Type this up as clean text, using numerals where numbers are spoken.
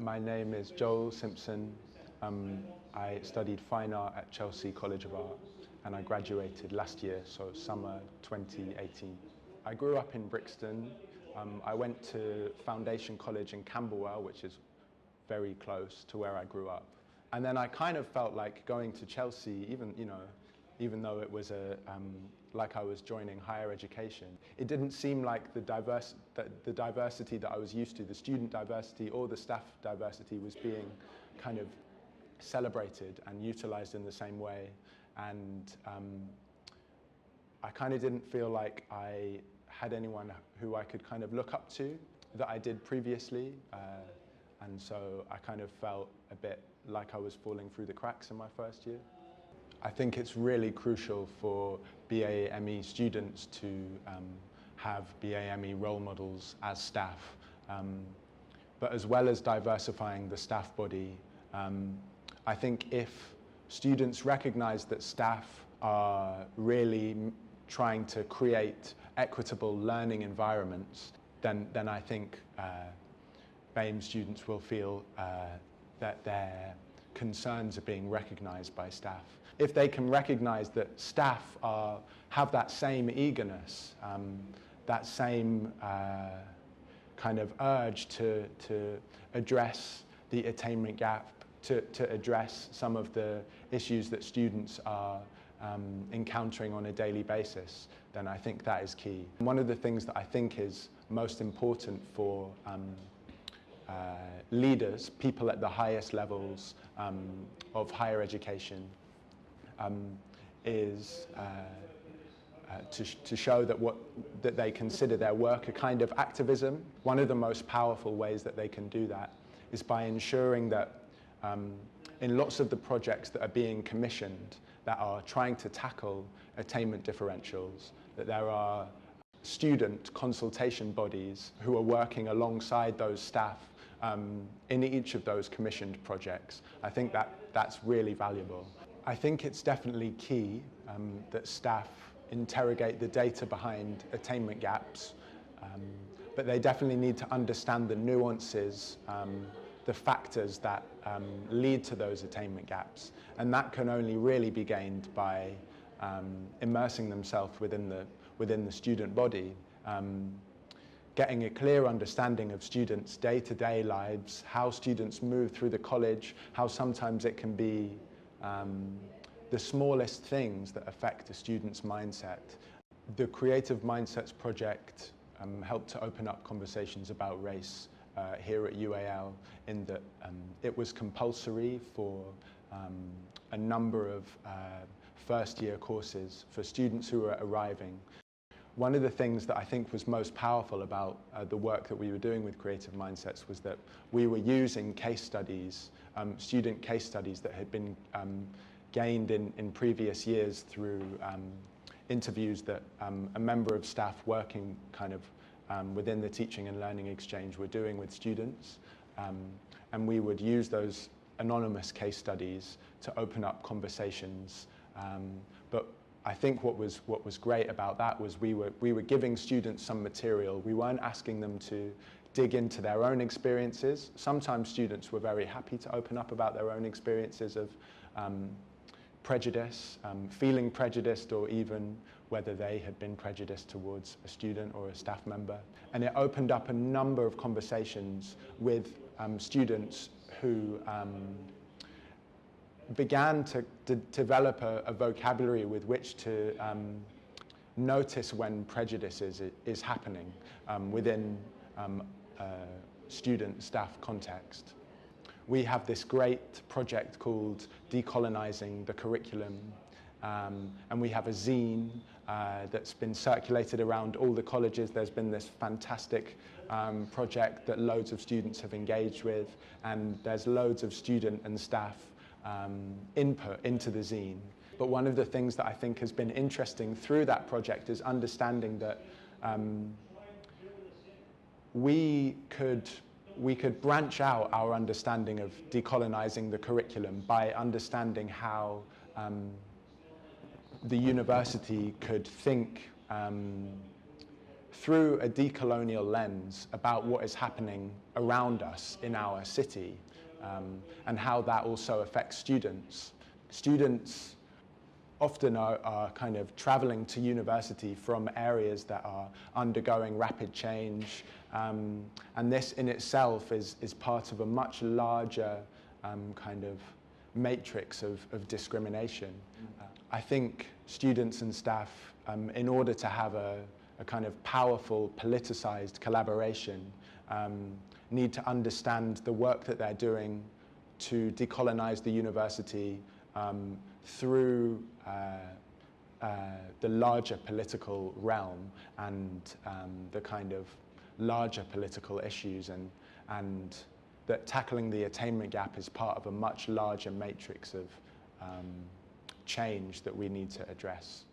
My name is Joel Simpson. I studied fine art at Chelsea College of Art and I graduated last year, so summer 2018. I grew up in Brixton. I went to Foundation College in Camberwell, which is very close to where I grew up. And then I kind of felt like going to Chelsea, even though it was like I was joining higher education, it didn't seem like the diversity that I was used to, the student diversity or the staff diversity, was being kind of celebrated and utilized in the same way. And I kind of didn't feel like I had anyone who I could kind of look up to that I did previously. And so I kind of felt a bit like I was falling through the cracks in my first year. I think it's really crucial for BAME students to have BAME role models as staff. But as well as diversifying the staff body, I think if students recognize that staff are really trying to create equitable learning environments, then I think BAME students will feel that their concerns are being recognized by staff. If they can recognize that staff have that same eagerness, that same kind of urge to address the attainment gap, to address some of the issues that students are encountering on a daily basis, then I think that is key. One of the things that I think is most important for leaders, people at the highest levels of higher education, is to show that they consider their work a kind of activism. One of the most powerful ways that they can do that is by ensuring that in lots of the projects that are being commissioned that are trying to tackle attainment differentials, that there are student consultation bodies who are working alongside those staff in each of those commissioned projects. I think that's really valuable. I think it's definitely key that staff interrogate the data behind attainment gaps, but they definitely need to understand the nuances, the factors that lead to those attainment gaps, and that can only really be gained by immersing themselves within the student body, getting a clear understanding of students' day-to-day lives, how students move through the college, how sometimes it can be the smallest things that affect a student's mindset. The Creative Mindsets project helped to open up conversations about race here at UAL, in that it was compulsory for a number of first-year courses for students who were arriving. One of the things that I think was most powerful about the work that we were doing with Creative Mindsets was that we were using case studies, student case studies that had been gained in previous years through interviews that a member of staff working kind of within the teaching and learning exchange were doing with students. And we would use those anonymous case studies to open up conversations. But I think what was great about that was we were giving students some material. We weren't asking them to dig into their own experiences. Sometimes students were very happy to open up about their own experiences of prejudice, feeling prejudiced, or even whether they had been prejudiced towards a student or a staff member. And it opened up a number of conversations with students who began to develop a vocabulary with which to notice when prejudice is happening within student-staff context. We have this great project called Decolonizing the Curriculum, and we have a zine that's been circulated around all the colleges. There's been this fantastic project that loads of students have engaged with, and there's loads of student and staff input into the zine. But one of the things that I think has been interesting through that project is understanding that we could branch out our understanding of decolonizing the curriculum by understanding how the university could think through a decolonial lens about what is happening around us in our city, and how that also affects students. Students often are kind of traveling to university from areas that are undergoing rapid change, and this in itself is part of a much larger kind of matrix of discrimination. I think students and staff, in order to have a kind of powerful, politicized collaboration, need to understand the work that they're doing to decolonize the university through the larger political realm and the kind of larger political issues, and that tackling the attainment gap is part of a much larger matrix of change that we need to address.